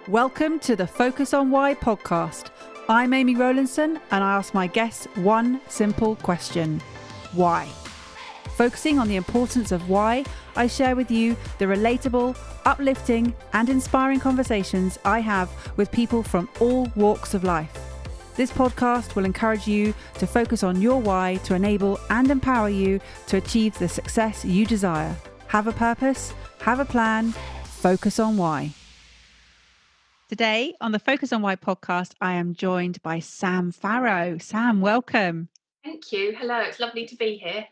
Welcome to the Focus on Why podcast. I'm Amy Rowlandson and I ask my guests one simple question. Why? Focusing on the importance of why, I share with you the relatable, uplifting and inspiring conversations I have with people from all walks of life. This podcast will encourage you to focus on your why to enable and empower you to achieve the success you desire. Have a purpose, have a plan, focus on why. Today on the Focus on Why podcast, I am joined by Sam Farrow. Sam, welcome. Thank you. Hello, it's lovely to be here.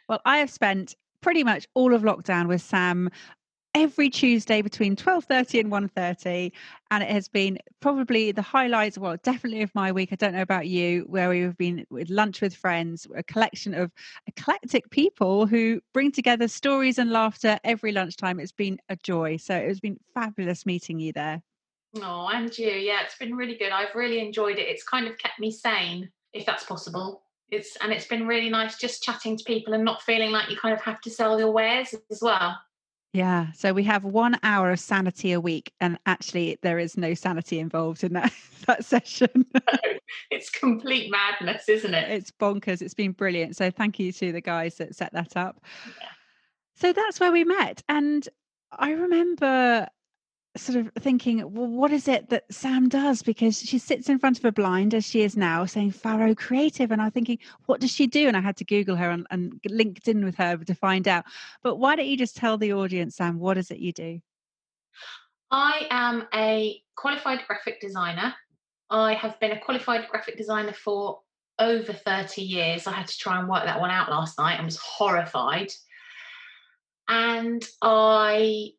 Well, I have spent pretty much all of lockdown with Sam every Tuesday between 12:30 and 1:30, and it has been probably the highlights, well, definitely of my week. I don't know about you, where we've been with lunch with friends, a collection of eclectic people who bring together stories and laughter every lunchtime. It's been a joy. So it has been fabulous meeting you there. Oh, and you. Yeah, it's been really good. I've really enjoyed it. It's kind of kept me sane, if that's possible. It's been really nice just chatting to people and not feeling like you kind of have to sell your wares as well. Yeah, so we have 1 hour of sanity a week, and actually there is no sanity involved in that session. It's complete madness, isn't it? It's bonkers. It's been brilliant. So thank you to the guys that set that up. Yeah. So that's where we met, and I remember sort of thinking, well, what is it that Sam does? Because she sits in front of a blind, as she is now, saying Farrow Creative. And I'm thinking, what does she do? And I had to Google her and linked in with her to find out. But why don't you just tell the audience, Sam, what is it you do? I am a qualified graphic designer. I have been a qualified graphic designer for over 30 years. I had to try and work that one out last night and was horrified. And I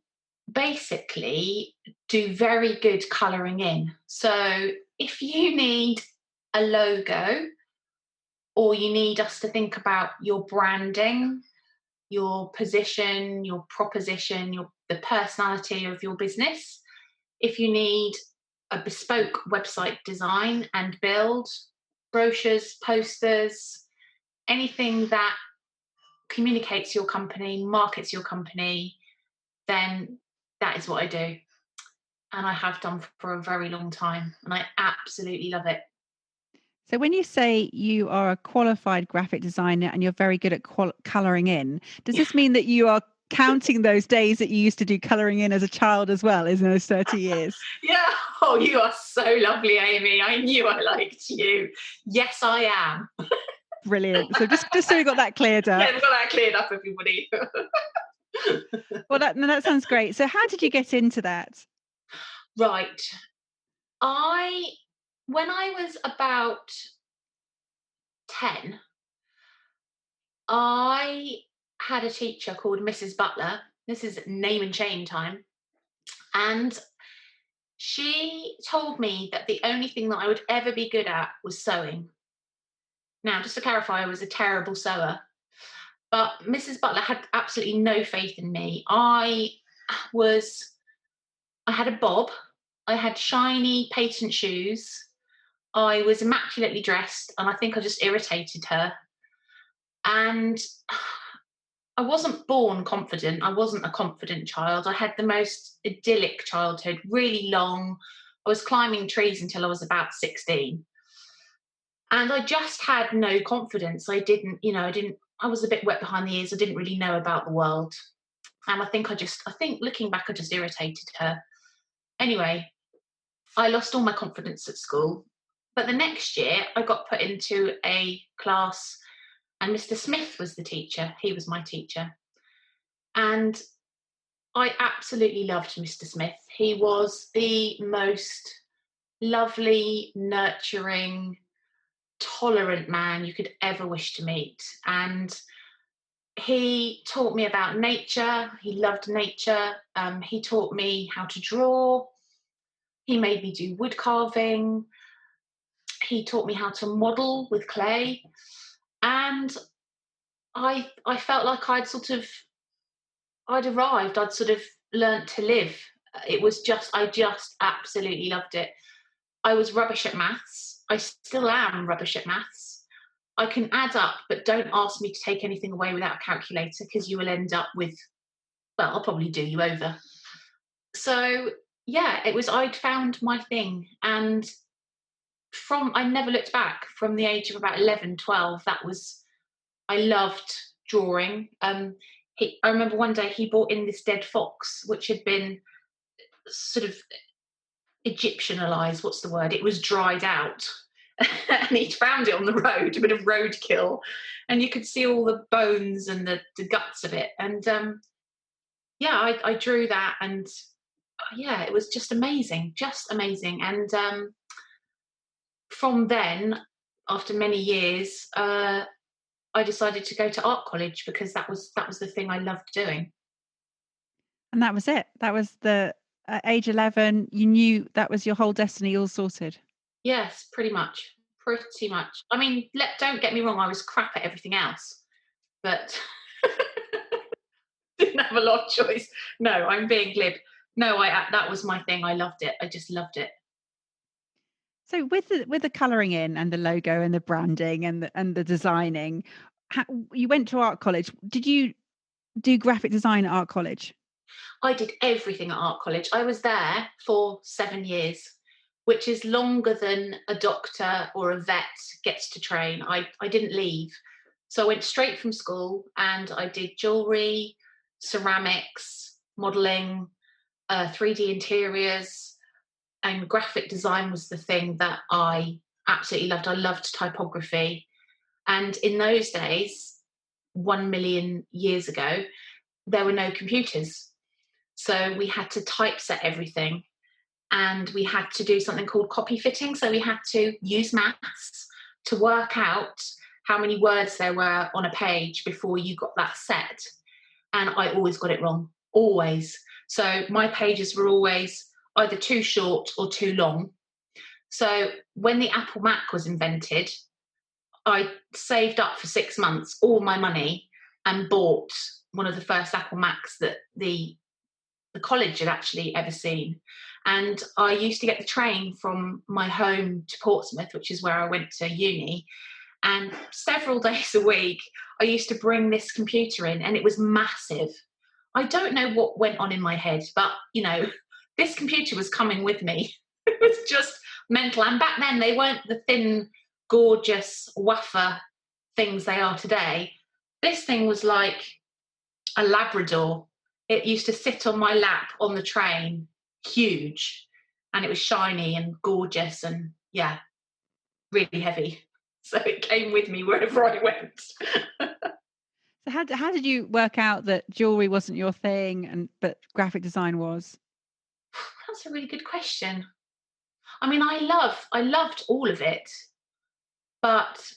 basically do very good colouring in. So if you need a logo or you need us to think about your branding, your position, your proposition, the personality of your business, if you need a bespoke website design and build, brochures, posters, anything that communicates your company, markets your company, then that is what I do. And I have done for a very long time. And I absolutely love it. So when you say you are a qualified graphic designer and you're very good at colouring in, does this mean that you are counting those days that you used to do colouring in as a child as well, in those 30 years? Yeah. Oh, you are so lovely, Amy. I knew I liked you. Yes, I am. Brilliant. So just so we got that cleared up. Yeah, we've got that cleared up, everybody. Well, that sounds great. So how did you get into that? Right. When I was about 10, I had a teacher called Mrs. Butler. This is name and shame time. And she told me that the only thing that I would ever be good at was sewing. Now, just to clarify, I was a terrible sewer. But Mrs. Butler had absolutely no faith in me. I had a bob. I had shiny patent shoes. I was immaculately dressed, and I think I just irritated her. And I wasn't born confident. I wasn't a confident child. I had the most idyllic childhood, really long. I was climbing trees until I was about 16. And I just had no confidence. I was a bit wet behind the ears. I didn't really know about the world. And I think looking back, I just irritated her. Anyway, I lost all my confidence at school. But the next year, I got put into a class, and Mr. Smith was the teacher. He was my teacher. And I absolutely loved Mr. Smith. He was the most lovely, nurturing, tolerant man you could ever wish to meet. And he taught me about nature. He loved nature. He taught me how to draw. He made me do wood carving. He taught me how to model with clay. And I felt like I'd arrived. I'd sort of learnt to live. I just absolutely loved it. I was rubbish at maths. I still am rubbish at maths. I can add up, but don't ask me to take anything away without a calculator, because you will end up with, well, I'll probably do you over. So yeah, I'd found my thing. And I never looked back from the age of about 11, 12. I loved drawing. I remember one day he brought in this dead fox, which had been sort of Egyptianized. What's the word? It was dried out. And he'd found it on the road, a bit of roadkill. And you could see all the bones and the guts of it. And yeah, I drew that. And yeah, it was just amazing, just amazing. And from then, after many years, I decided to go to art college because that was the thing I loved doing. And that was it. That was at age 11, you knew that was your whole destiny all sorted. Yes, pretty much. Pretty much. I mean, don't get me wrong, I was crap at everything else, but didn't have a lot of choice. No, I'm being glib. No, that was my thing. I loved it. I just loved it. So with the colouring in and the logo and the branding and the designing, you went to art college. Did you do graphic design at art college? I did everything at art college. I was there for 7 years, which is longer than a doctor or a vet gets to train. I didn't leave. So I went straight from school and I did jewellery, ceramics, modelling, 3D interiors, and graphic design was the thing that I absolutely loved. I loved typography. And in those days, 1 million years ago, there were no computers. So we had to typeset everything, and we had to do something called copy fitting. So we had to use maths to work out how many words there were on a page before you got that set. And I always got it wrong, always. So my pages were always either too short or too long. So when the Apple Mac was invented, I saved up for 6 months all my money and bought one of the first Apple Macs that the college had actually ever seen. And I used to get the train from my home to Portsmouth, which is where I went to uni. And several days a week, I used to bring this computer in, and it was massive. I don't know what went on in my head, but, this computer was coming with me. It was just mental. And back then, they weren't the thin, gorgeous wafer things they are today. This thing was like a Labrador. It used to sit on my lap on the train, huge, and it was shiny and gorgeous and, yeah, really heavy. So it came with me wherever I went. So how did you work out that jewelry wasn't your thing but graphic design was? That's a really good question. I mean, I loved all of it, but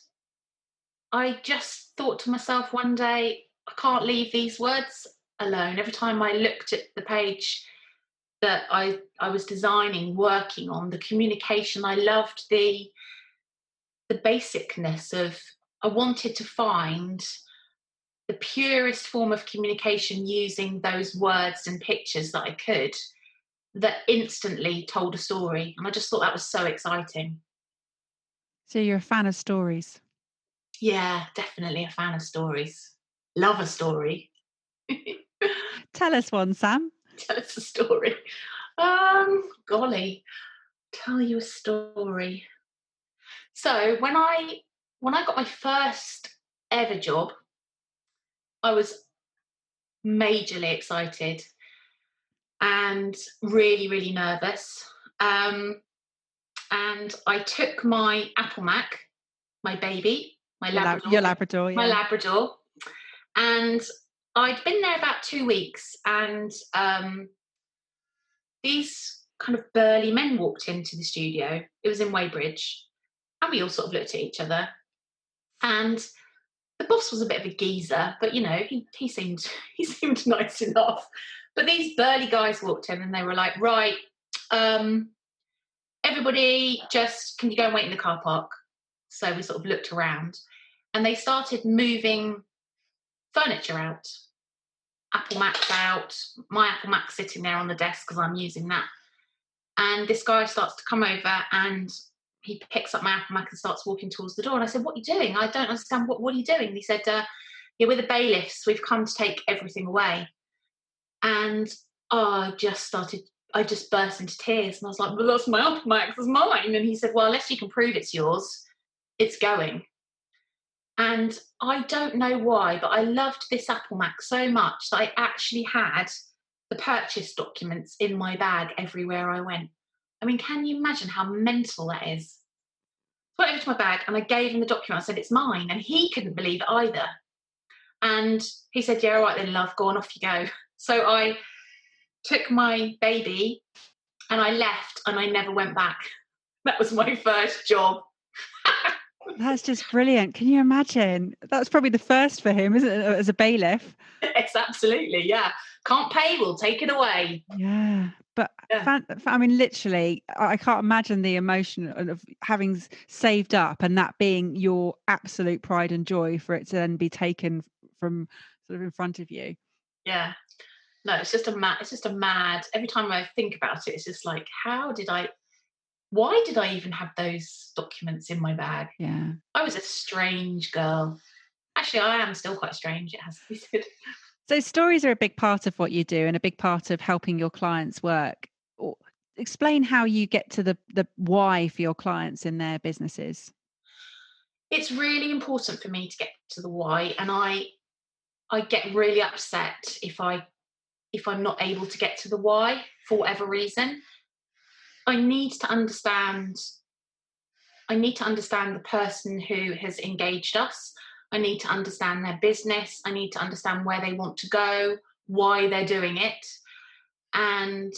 I just thought to myself one day, I can't leave these words alone. Every time I looked at the page that I was designing, working on, the communication, I loved the basicness of, I wanted to find the purest form of communication using those words and pictures that I could, that instantly told a story. And I just thought that was so exciting. So you're a fan of stories? Yeah, definitely a fan of stories. Love a story. Tell us one, Sam. Tell us a story. Golly, tell you a story. So when I got my first ever job, I was majorly excited and really, really nervous. And I took my Apple Mac, my baby, my Labrador. Your Labrador, yeah. My Labrador. And I'd been there about 2 weeks, and these kind of burly men walked into the studio. It was in Weybridge, and we all sort of looked at each other. And the boss was a bit of a geezer, but he seemed nice enough. But these burly guys walked in, and they were like, right, everybody, just can you go and wait in the car park? So we sort of looked around, and they started moving furniture out. Apple Mac's out, my Apple Mac's sitting there on the desk because I'm using that. And this guy starts to come over, and he picks up my Apple Mac and starts walking towards the door. And I said, what are you doing? I don't understand. What are you doing? And he said, yeah, we're the bailiffs. We've come to take everything away. And I I just burst into tears, and I was like, well, that's my Upper Max, it's mine. And he said, well, unless you can prove it's yours, it's going. And I don't know why, but I loved this Apple Mac so much that I actually had the purchase documents in my bag everywhere I went. I mean, can you imagine how mental that is? I put it into my bag and I gave him the document. I said, it's mine. And he couldn't believe it either. And he said, yeah, all right then, love, go on, off you go. So I took my baby and I left and I never went back. That was my first job. That's just brilliant. Can you imagine? That's probably the first for him, isn't it? As a bailiff. It's absolutely, yeah. Can't pay, we'll take it away. Yeah. But Yeah. I mean, literally, I can't imagine the emotion of having saved up and that being your absolute pride and joy for it to then be taken from sort of in front of you. Yeah. No, it's just a mad, every time I think about it, it's just like, why did I even have those documents in my bag? Yeah. I was a strange girl. Actually, I am still quite strange, it has to be said. So stories are a big part of what you do and a big part of helping your clients work. Explain how you get to the why for your clients in their businesses. It's really important for me to get to the why, and I get really upset if I'm not able to get to the why for whatever reason. I need to understand the person who has engaged us. I need to understand their business. I need to understand where they want to go, why they're doing it. And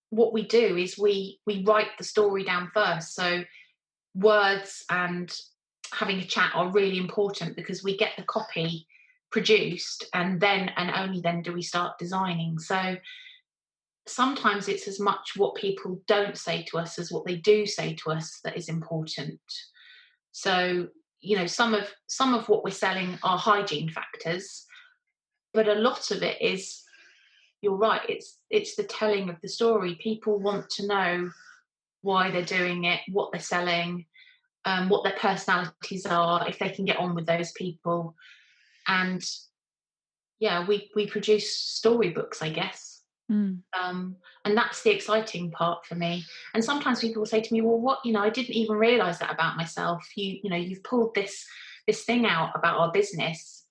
what we do is we write the story down first. So words and having a chat are really important because we get the copy produced and only then do we start designing. So sometimes it's as much what people don't say to us as what they do say to us that is important. So, some of what we're selling are hygiene factors, but a lot of it is, you're right, it's the telling of the story. People want to know why they're doing it, what they're selling, what their personalities are, if they can get on with those people. And yeah, we produce storybooks, I guess. And that's the exciting part for me. And sometimes people will say to me, well, what, I didn't even realize that about myself. You've pulled this thing out about our business,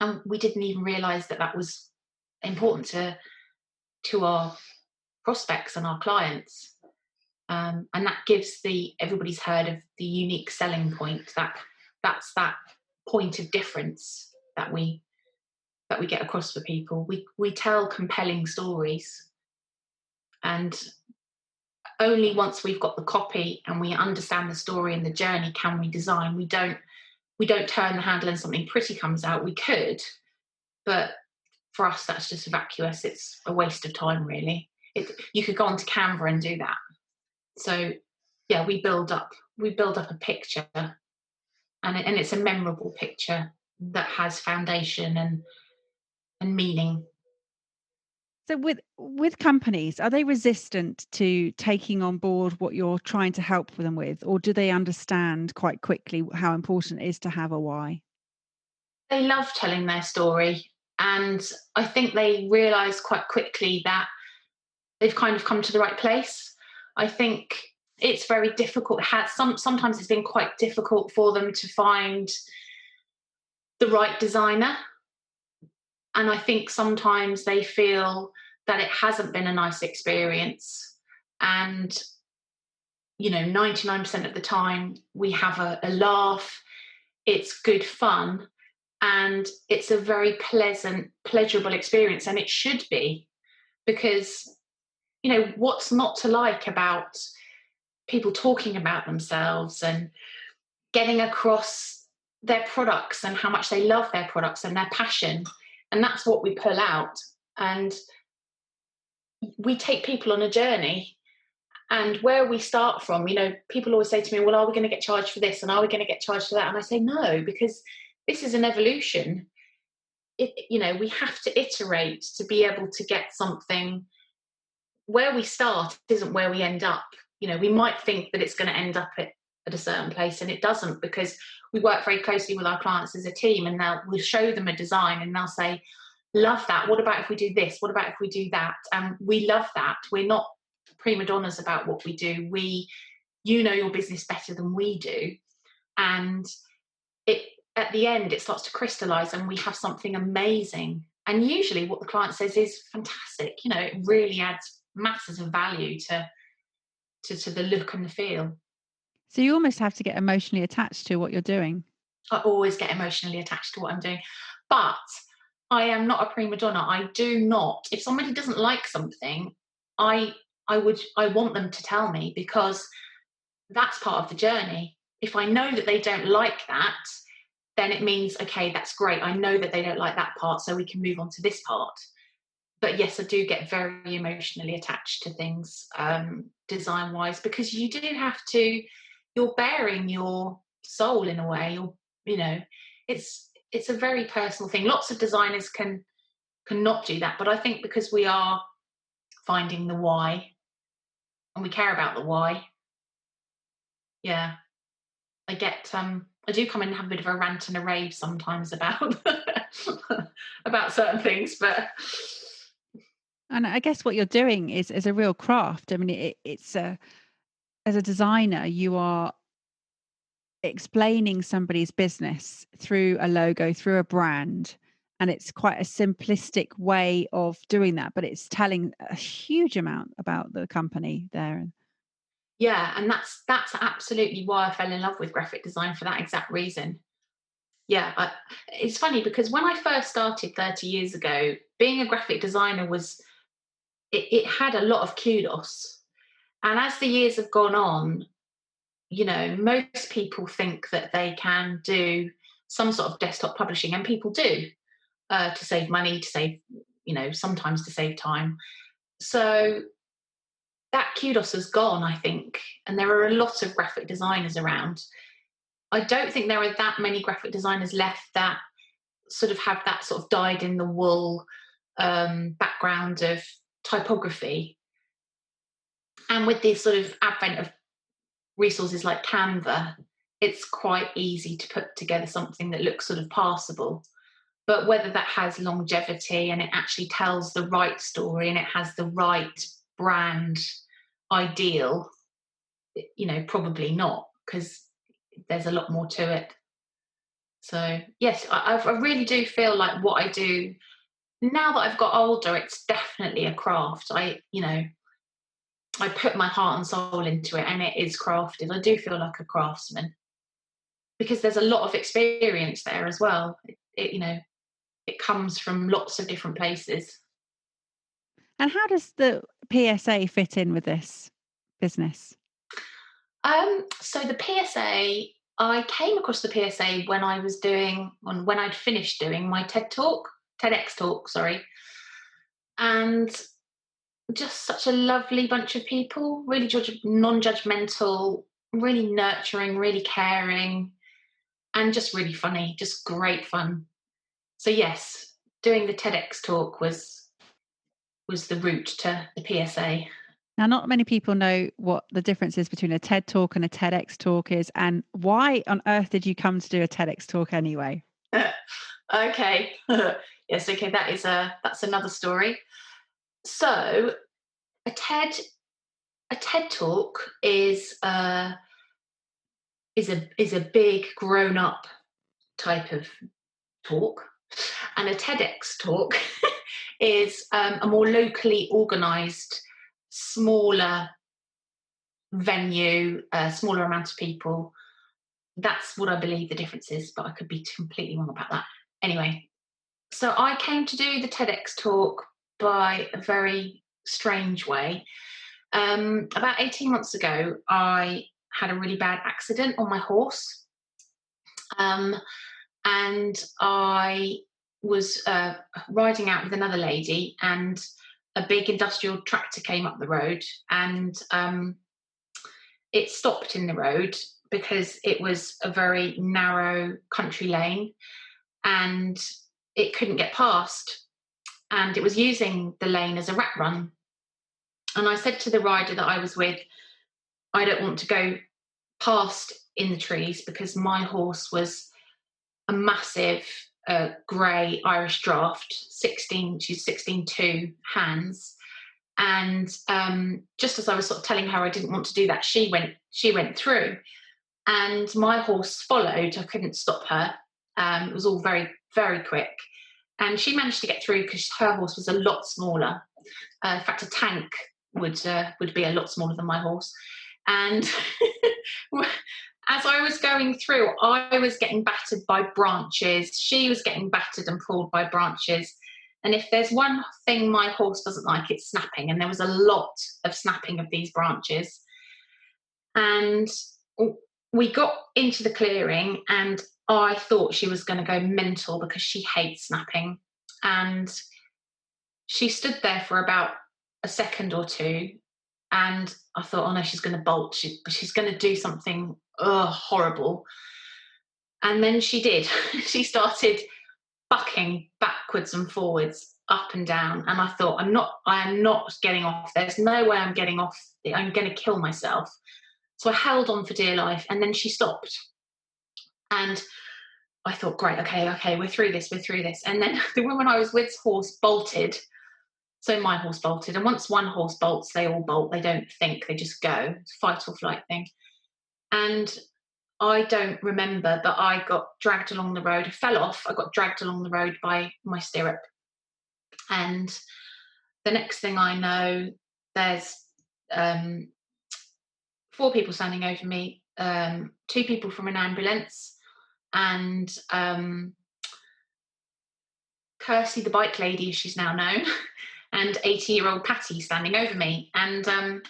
and we didn't even realize that was important to our prospects and our clients. And that gives everybody's heard of the unique selling point. That's that point of difference that we get across for people. We tell compelling stories, and only once we've got the copy and we understand the story and the journey can we design. We don't turn the handle and something pretty comes out. We could, but for us that's just vacuous. It's a waste of time, really. You could go onto Canva and do that. So yeah, we build up a picture, and it's a memorable picture that has foundation and meaning. So with companies, are they resistant to taking on board what you're trying to help them with, or do they understand quite quickly how important it is to have a why? They love telling their story, and I think they realise quite quickly that they've kind of come to the right place. I think it's very difficult. Sometimes it's been quite difficult for them to find the right designer. And I think sometimes they feel that it hasn't been a nice experience. And, 99% of the time we have a laugh, it's good fun, and it's a very pleasurable experience. And it should be, because, what's not to like about people talking about themselves and getting across their products and how much they love their products and their passion. And that's what we pull out. And we take people on a journey. And where we start from, people always say to me, well, are we going to get charged for this? And are we going to get charged for that? And I say, no, because this is an evolution. We have to iterate to be able to get something. Where we start isn't where we end up. We might think that it's going to end up at a certain place, and it doesn't, because we work very closely with our clients as a team, and we'll show them a design and they'll say, love that. What about if we do this? What about if we do that? And we love that. We're not prima donnas about what we do. You know your business better than we do. And it, at the end, it starts to crystallize and we have something amazing. And usually what the client says is fantastic. You know, it really adds masses of value to the look and the feel. So you almost have to get emotionally attached to what you're doing. I always get emotionally attached to what I'm doing. But I am not a prima donna. I do not. If somebody doesn't like something, I want them to tell me, because that's part of the journey. If I know that they don't like that, then it means, okay, that's great. I know that they don't like that part, so we can move on to this part. But yes, I do get very emotionally attached to things, design-wise, because you do have to, you're bearing your soul in a way. You know, it's a very personal thing. Lots of designers can not do that, but I think because we are finding the why and we care about the why, yeah, I do come in and have a bit of a rant and a rave sometimes about about certain things, but. And I guess what you're doing is a real craft. I mean, it's as a designer, you are explaining somebody's business through a logo, through a brand. And it's quite a simplistic way of doing that, but it's telling a huge amount about the company there. Yeah, and that's absolutely why I fell in love with graphic design, for that exact reason. Yeah, it's funny because when I first started 30 years ago, being a graphic designer it had a lot of kudos. And as the years have gone on, you know, most people think that they can do some sort of desktop publishing, and people do, to save money, to save, you know, sometimes to save time. So that kudos has gone, I think, and there are a lot of graphic designers around. I don't think there are that many graphic designers left that sort of have that sort of dyed in the wool background of typography. And with this sort of advent of resources like Canva, it's quite easy to put together something that looks sort of passable. But whether that has longevity and it actually tells the right story and it has the right brand ideal, you know, probably not, because there's a lot more to it. So yes, I really do feel like what I do now that I've got older, it's definitely a craft. I put my heart and soul into it, and it is crafted. I do feel like a craftsman because there's a lot of experience there as well. It comes from lots of different places. And how does the PSA fit in with this business? So the PSA, I came across the PSA when I'd finished doing my TEDx talk, sorry. And just such a lovely bunch of people, really non-judgmental, really nurturing, really caring, and just really funny, just great fun. So yes, doing the TEDx talk was the route to the PSA. Now, not many people know what the difference is between a TED talk and a TEDx talk is, and why on earth did you come to do a TEDx talk anyway? Okay. Yes, okay, that's another story. So a TED talk is a big grown up type of talk, and a TEDx talk is a more locally organised, smaller venue, a smaller amount of people. That's what I believe the difference is, but I could be completely wrong about that. Anyway, so I came to do the TEDx talk by a very strange way. About 18 months ago, I had a really bad accident on my horse. And I was riding out with another lady, and a big industrial tractor came up the road, and it stopped in the road because it was a very narrow country lane and it couldn't get past, and it was using the lane as a rat run. And I said to the rider that I was with, I don't want to go past in the trees because my horse was a massive grey Irish draft, 16. She's 16.2 hands. And just as I was sort of telling her I didn't want to do that, she went through, and my horse followed. I couldn't stop her. It was all very, very quick, and she managed to get through because her horse was a lot smaller. In fact, a tank would be a lot smaller than my horse. And as I was going through, I was getting battered by branches. She was getting battered and pulled by branches. And if there's one thing my horse doesn't like, it's snapping. And there was a lot of snapping of these branches. And we got into the clearing, and I thought she was going to go mental because she hates snapping. And she stood there for about a second or two. And I thought, oh no, she's going to bolt. She's going to do something horrible. And then she did. She started bucking backwards and forwards, up and down, and I thought, I am not getting off. There's no way I'm getting off. I'm going to kill myself. So I held on for dear life, and then she stopped. And I thought, great, okay, we're through this. And then the woman I was with's horse bolted. So my horse bolted, and once one horse bolts, they all bolt. They don't think, they just go. It's a fight or flight thing. And I don't remember, but I got dragged along the road. I fell off. I got dragged along the road by my stirrup. And the next thing I know, there's 4 people standing over me, 2 people from an ambulance, and Kirsty, the bike lady, as she's now known, and 80-year-old Patty standing over me. And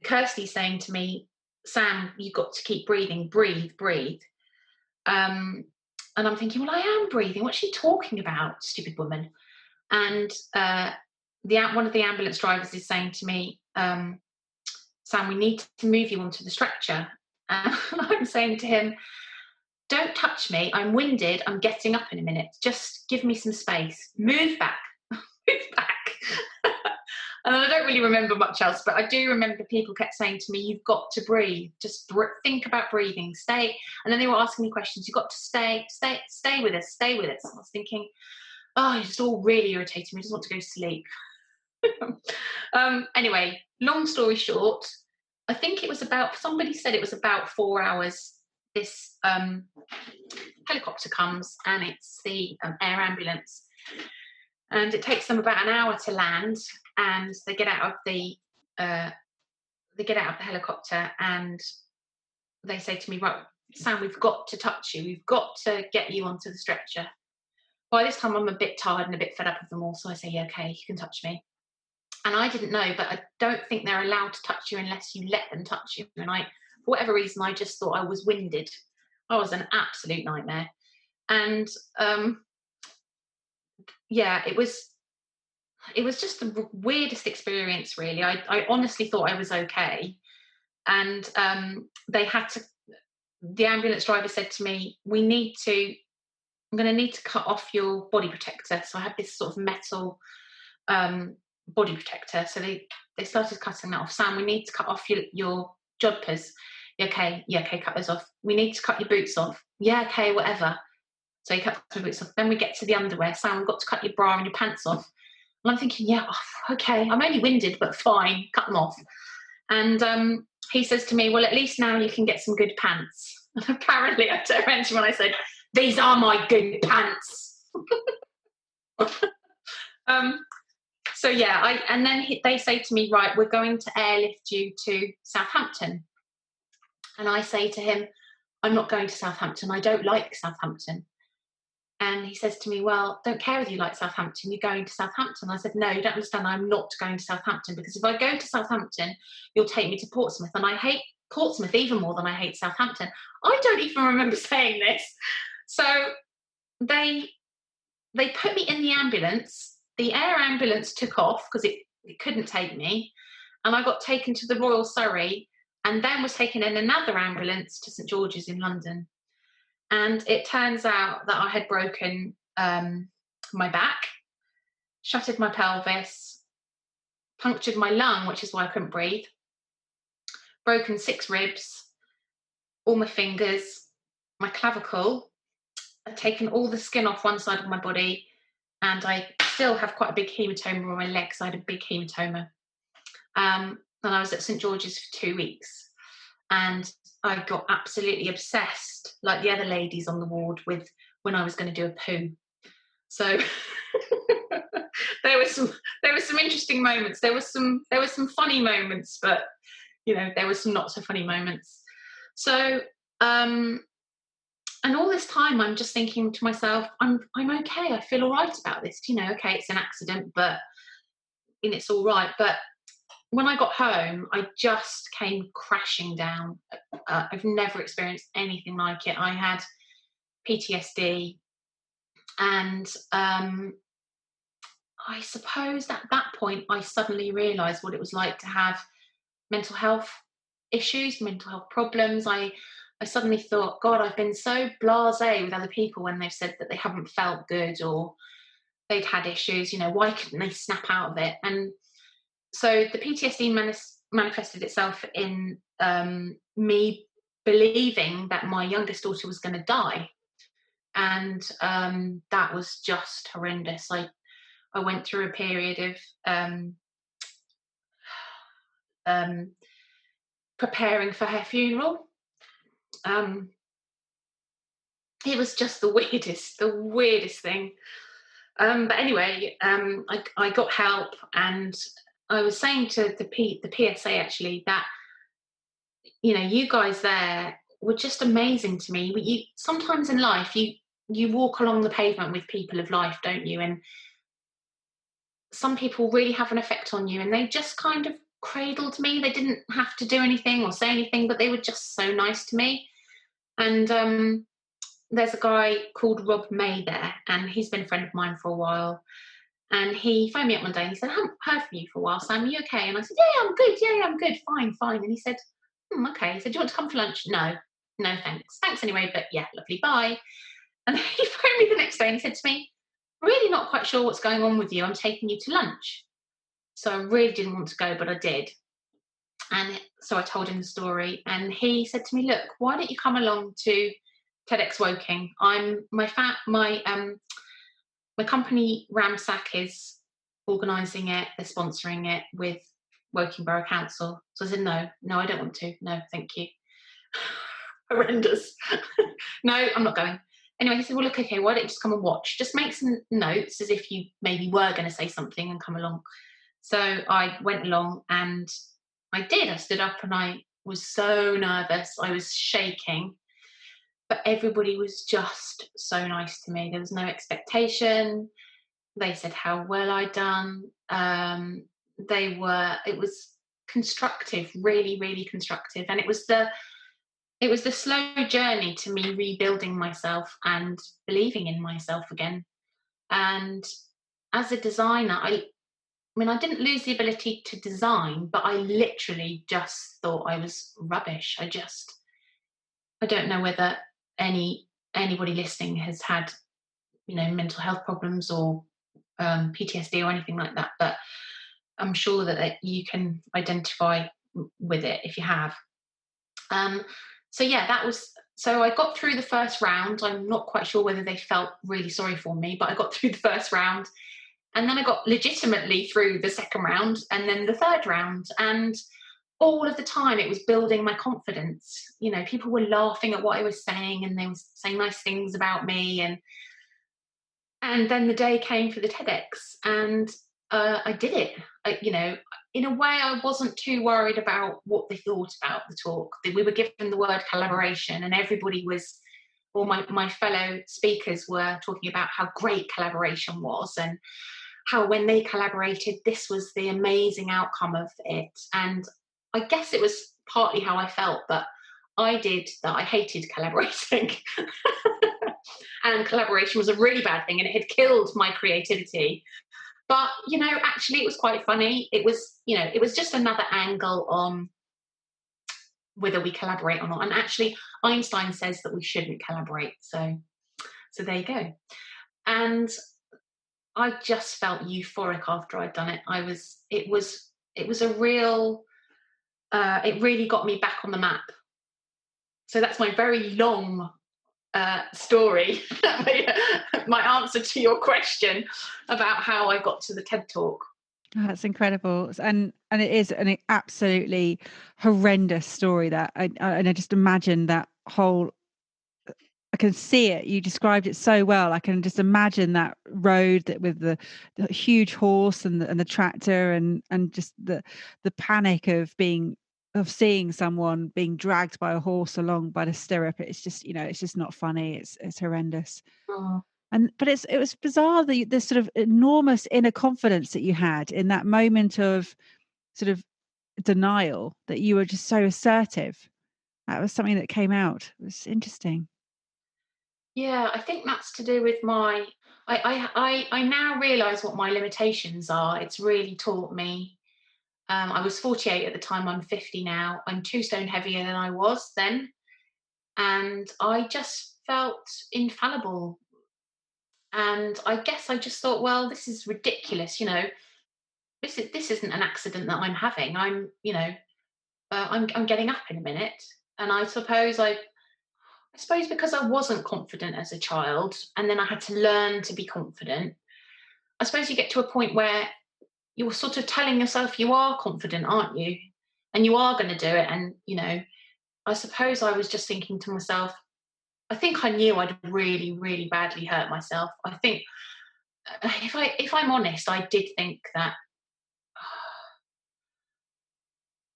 Kirsty saying to me, Sam, you've got to keep breathing, breathe. And I'm thinking, well, I am breathing. What's she talking about, stupid woman? And one of the ambulance drivers is saying to me, Sam, we need to move you onto the stretcher. And I'm saying to him, don't touch me. I'm winded. I'm getting up in a minute. Just give me some space. Move back. Move back. And I don't really remember much else, but I do remember people kept saying to me, you've got to breathe. Just think about breathing. Stay. And then they were asking me questions. You've got to stay with us. Stay with us. I was thinking, oh, it's all really irritating me. I just want to go to sleep. Anyway, long story short, I think it was somebody said it was about 4 hours. This helicopter comes, and it's the air ambulance. And it takes them about an hour to land, and they get out of the helicopter, and they say to me, right, Sam, we've got to touch you. We've got to get you onto the stretcher. By this time, I'm a bit tired and a bit fed up with them all, so I say, yeah, okay, you can touch me. And I didn't know, but I don't think they're allowed to touch you unless you let them touch you. And for whatever reason, I just thought I was winded. I was an absolute nightmare. And yeah, it was just the weirdest experience, really. I honestly thought I was okay. And the ambulance driver said to me, I'm going to need to cut off your body protector. So I had this sort of metal body protector. So they started cutting that off. Sam, we need to cut off your jodhpurs. Okay, cut those off. We need to cut your boots off. Yeah, okay, whatever. So he cut my boots off. Then we get to the underwear. Sam, we've got to cut your bra and your pants off. And I'm thinking, yeah, okay, I'm only winded, but fine, cut them off. And he says to me, well, at least now you can get some good pants. And apparently I turned around to him and I said, these are my good pants. So yeah, and then they say to me, right, we're going to airlift you to Southampton. And I say to him, I'm not going to Southampton. I don't like Southampton. And he says to me, well, don't care whether you like Southampton. You're going to Southampton. I said, no, you don't understand. I'm not going to Southampton, because if I go to Southampton, you'll take me to Portsmouth. And I hate Portsmouth even more than I hate Southampton. I don't even remember saying this. So they put me in the ambulance. The air ambulance took off because it couldn't take me. And I got taken to the Royal Surrey, and then was taken in another ambulance to St George's in London. And it turns out that I had broken my back, shattered my pelvis, punctured my lung, which is why I couldn't breathe, broken 6 ribs, all my fingers, my clavicle, I'd taken all the skin off one side of my body, and I still have quite a big hematoma on my legs. I had a big hematoma. And I was at St George's for 2 weeks, and I got absolutely obsessed, like the other ladies on the ward, with when I was going to do a poo. So there were some interesting moments. There were some funny moments, but there were some not so funny moments. So and all this time I'm just thinking to myself, I'm okay. I feel all right about this. Okay, it's an accident, but it's all right. But when I got home, I just came crashing down. I've never experienced anything like it. I had PTSD, and I suppose at that point I suddenly realised what it was like to have mental health issues, mental health problems. I suddenly thought, God, I've been so blasé with other people when they've said that they haven't felt good or they'd had issues. Why couldn't they snap out of it? And so the PTSD manifested itself in me believing that my youngest daughter was going to die. And that was just horrendous. I went through a period of preparing for her funeral. It was just the weirdest thing. But anyway, I got help, and I was saying to the PSA actually that you guys there were just amazing to me. Sometimes in life you walk along the pavement with people of life, don't you? And some people really have an effect on you, and they just kind of cradled me. They didn't have to do anything or say anything, but they were just so nice to me. And there's a guy called Rob May there, and he's been a friend of mine for a while. And he phoned me up one day and he said, I haven't heard from you for a while, Sam, are you okay? And I said, yeah, I'm good. Yeah, I'm good. Fine. And he said, okay. He said, do you want to come for lunch? No, thanks. Thanks anyway, but yeah, lovely, bye. And he phoned me the next day and he said to me, really not quite sure what's going on with you. I'm taking you to lunch. So I really didn't want to go, but I did. And so I told him the story, and he said to me, look, why don't you come along to TEDx Woking? My company Ramsack is organising it, they're sponsoring it with Woking Borough Council. So I said, no, I don't want to. No, thank you. Horrendous. No, I'm not going. Anyway, he said, well, look, okay, why don't you just come and watch? Just make some notes as if you maybe were going to say something and come along. So I went along, and I did. I stood up and I was so nervous. I was shaking. But everybody was just so nice to me. There was no expectation. They said how well I'd done. It was constructive, really, really constructive. And it was the slow journey to me rebuilding myself and believing in myself again. And as a designer, I didn't lose the ability to design, but I literally just thought I was rubbish. I don't know whether anybody listening has had mental health problems or PTSD or anything like that, but I'm sure that you can identify with it if you have. So I got through the first round. I'm not quite sure whether they felt really sorry for me, but I got through the first round, and then I got legitimately through the second round, and then the third round. And all of the time it was building my confidence. People were laughing at what I was saying, and they were saying nice things about me. And then the day came for the TEDx, and I did it. In a way, I wasn't too worried about what they thought about the talk. We were given the word collaboration, and everybody was, all my fellow speakers were talking about how great collaboration was, and how when they collaborated, this was the amazing outcome of it. And I guess it was partly how I felt, but I hated collaborating. And collaboration was a really bad thing, and it had killed my creativity. But, actually it was quite funny. It was just another angle on whether we collaborate or not. And actually Einstein says that we shouldn't collaborate. So there you go. And I just felt euphoric after I'd done it. It was a real, it really got me back on the map. So that's my very long story, my answer to your question about how I got to the TED Talk. Oh, that's incredible, and it is an absolutely horrendous story. That and I just imagine that whole. I can see it. You described it so well. I can just imagine that road that with the huge horse and the tractor and just the panic of seeing someone being dragged by a horse along by the stirrup. It's just, it's just not funny. It's horrendous. Oh. But it was bizarre, the sort of enormous inner confidence that you had in that moment of sort of denial, that you were just so assertive. That was something that came out. It was interesting. Yeah, I think that's to do with I now realise what my limitations are. It's really taught me. I was 48 at the time. I'm 50 now. I'm 2 stone heavier than I was then, and I just felt infallible. And I guess I just thought, well, this is ridiculous. This isn't an accident that I'm having. I'm getting up in a minute, and I suppose because I wasn't confident as a child, and then I had to learn to be confident. I suppose you get to a point where you're sort of telling yourself you are confident, aren't you? And you are going to do it. And, I suppose I was just thinking to myself, I think I knew I'd really, really badly hurt myself. I think, if I'm honest, I did think that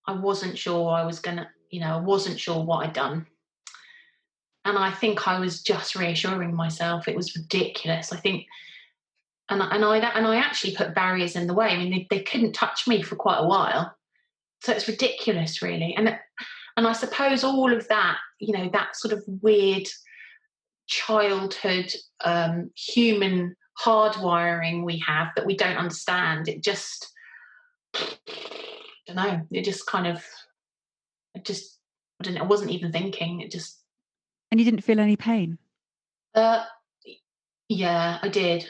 I wasn't sure I was going to, I wasn't sure what I'd done. And I think I was just reassuring myself. It was ridiculous. I think, and I actually put barriers in the way. I mean, they couldn't touch me for quite a while, so it's ridiculous, really. And I suppose all of that, that sort of weird childhood human hardwiring we have that we don't understand. It just, I don't know. It just kind of, I don't know. I wasn't even thinking. It just. And you didn't feel any pain? Uh, yeah, I did.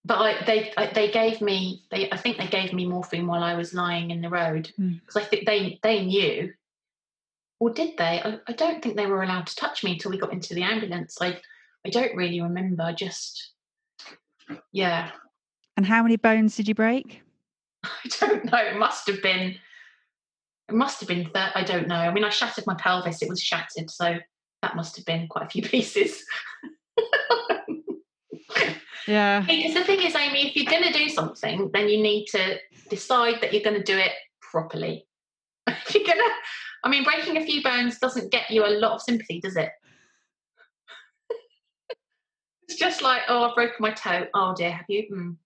But they gave me, I think they gave me morphine while I was lying in the road, because I think they knew, or did they? I don't think they were allowed to touch me until we got into the ambulance. I don't really remember. Just, yeah. And how many bones did you break? I don't know. It must have been. I don't know. I mean, I shattered my pelvis. It was shattered, so that must have been quite a few pieces. Yeah. Because the thing is, Amy, if you're going to do something, then you need to decide that you're going to do it properly. If you're going to, I mean, breaking a few bones doesn't get you a lot of sympathy, does it? It's just like, oh, I've broken my toe. Oh dear, have you?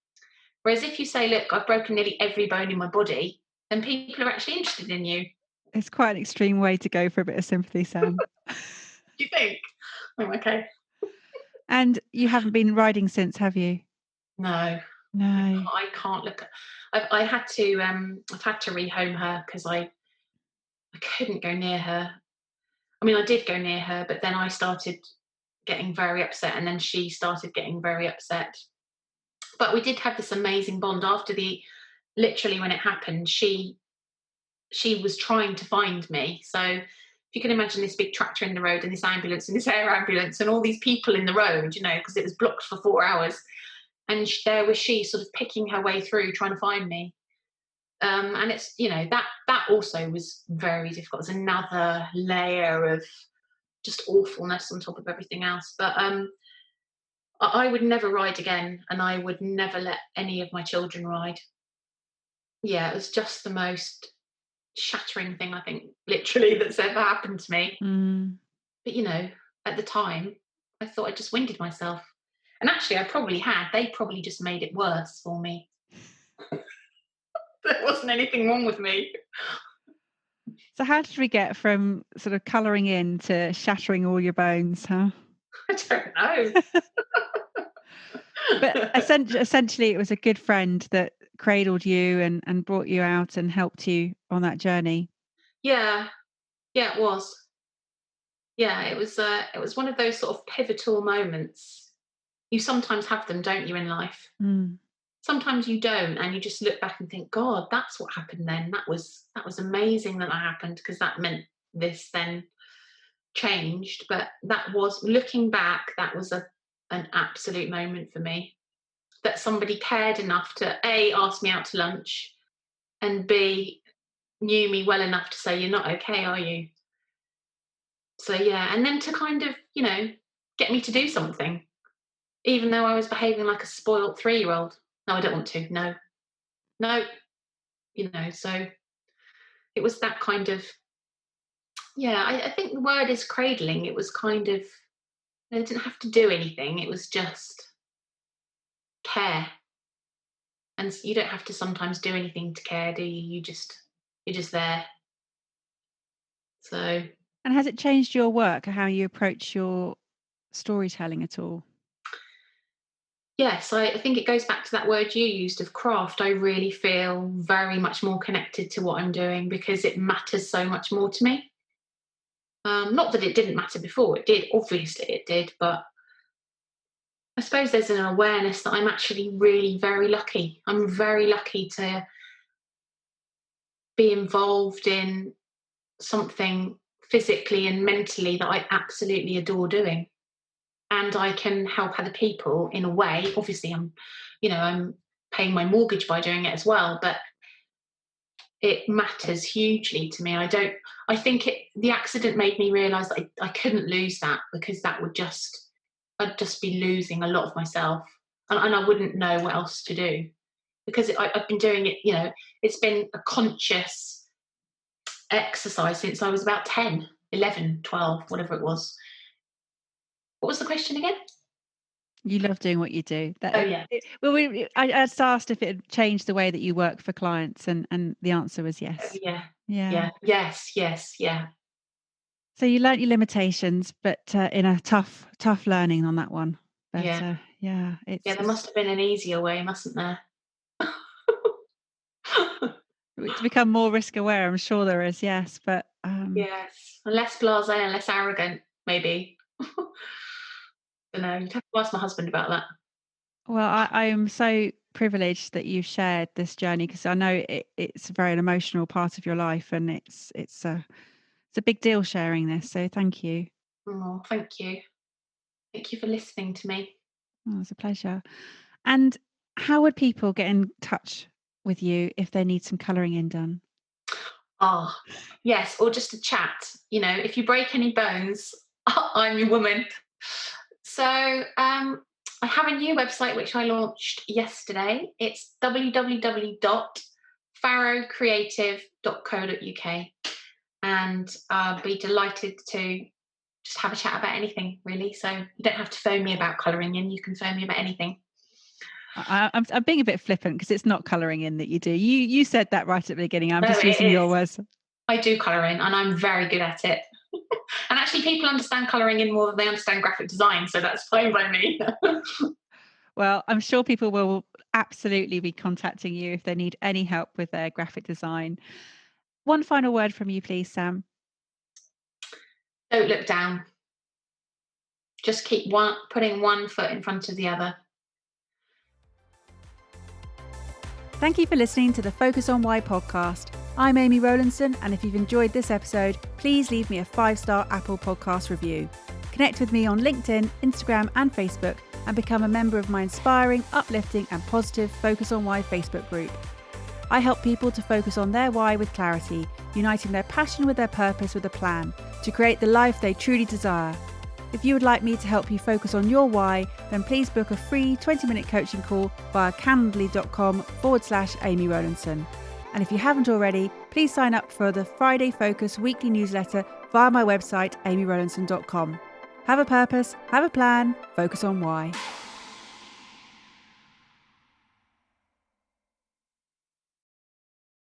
Whereas if you say, look, I've broken nearly every bone in my body, then people are actually interested in you. It's quite an extreme way to go for a bit of sympathy, Sam. Do you think? Oh, okay. And you haven't been riding since, have you? No. I can't look. I've had to rehome her because I couldn't go near her. I mean, I did go near her, but then I started getting very upset, and then she started getting very upset. But we did have this amazing bond after literally when it happened. She was trying to find me. So if you can imagine this big tractor in the road and this ambulance and this air ambulance and all these people in the road, because it was blocked for 4 hours. And there was she sort of picking her way through, trying to find me. And it's, that also was very difficult. It's another layer of just awfulness on top of everything else. But I would never ride again, and I would never let any of my children ride. Yeah, it was just the most shattering thing, I think, literally, that's ever happened to me. But at the time I thought I just winded myself, and actually I probably had. They probably just made it worse for me. There wasn't anything wrong with me. So how did we get from sort of colouring in to shattering all your bones, huh? I don't know. But essentially it was a good friend that cradled you and brought you out and helped you on that journey. Yeah, it was. Yeah, it was one of those sort of pivotal moments. You sometimes have them, don't you, in life? Sometimes you don't, and you just look back and think, God, that's what happened then. That was amazing that happened, because that meant this then. changed, but that was, looking back, that was an absolute moment for me, that somebody cared enough to A, ask me out to lunch, and B, knew me well enough to say, you're not okay, are you? So yeah, and then to kind of, get me to do something, even though I was behaving like a spoiled 3-year-old. No, I don't want to. No, no, so it was that kind of, yeah, I think the word is cradling. It was kind of, they didn't have to do anything. It was just care. And you don't have to sometimes do anything to care, do you? You're just there. So And has it changed your work, how you approach your storytelling at all? yes, I think it goes back to that word you used of craft. I really feel very much more connected to what I'm doing because it matters so much more to me. Not that it didn't matter before, it did, obviously it did, but I suppose there's an awareness that I'm actually really very lucky. I'm very lucky to be involved in something physically and mentally that I absolutely adore doing. And I can help other people in a way. Obviously, I'm paying my mortgage by doing it as well, but it matters hugely to me. I think the accident made me realise that I couldn't lose that, because I'd just be losing a lot of myself, and I wouldn't know what else to do, because I've been doing it, it's been a conscious exercise since I was about 10, 11, 12, whatever it was. What was the question again? You love doing what you do. Oh, yeah. I just asked if it had changed the way that you work for clients, and the answer was yes. Yeah. Yeah. Yes. Yeah. So you learnt your limitations, but in a tough learning on that one. But Yeah. yeah, Yeah, there must have been an easier way, mustn't there? to become more risk aware. I'm sure there is, yes, but Yes. Less blasé and less arrogant, maybe. Don't know. You'd have to ask my husband about that. well, I am so privileged that you've shared this journey, because I know it's a very emotional part of your life, and it's a big deal sharing this. So thank you. Oh, thank you. Thank you for listening to me. Oh, it's a pleasure. And how would people get in touch with you if they need some colouring in done? Ah, yes, or just a chat. If you break any bones, I'm your woman. So I have a new website which I launched yesterday. It's www.farrowcreative.co.uk, and I'll be delighted to just have a chat about anything, really. So you don't have to phone me about colouring in. You can phone me about anything. I'm being a bit flippant, because it's not colouring in that you do. You said that right at the beginning. I'm No, just it using your is. words. I do colour in, and I'm very good at it. And actually, people understand colouring in more than they understand graphic design, so that's fine by me. Well, I'm sure people will absolutely be contacting you if they need any help with their graphic design. One final word from you, please, Sam. Don't look down. Just keep putting one foot in front of the other. Thank you for listening to the Focus on Why podcast. I'm Amy Rowlandson, and if you've enjoyed this episode, please leave me a 5-star Apple Podcast review. Connect with me on LinkedIn, Instagram and Facebook, and become a member of my inspiring, uplifting and positive Focus on Why Facebook group. I help people to focus on their why with clarity, uniting their passion with their purpose with a plan, to create the life they truly desire. If you would like me to help you focus on your why, then please book a free 20-minute coaching call via calendly.com/Amy Rowlandson. And if you haven't already, please sign up for the Friday Focus weekly newsletter via my website, amyrowlandson.com. Have a purpose, have a plan, focus on why.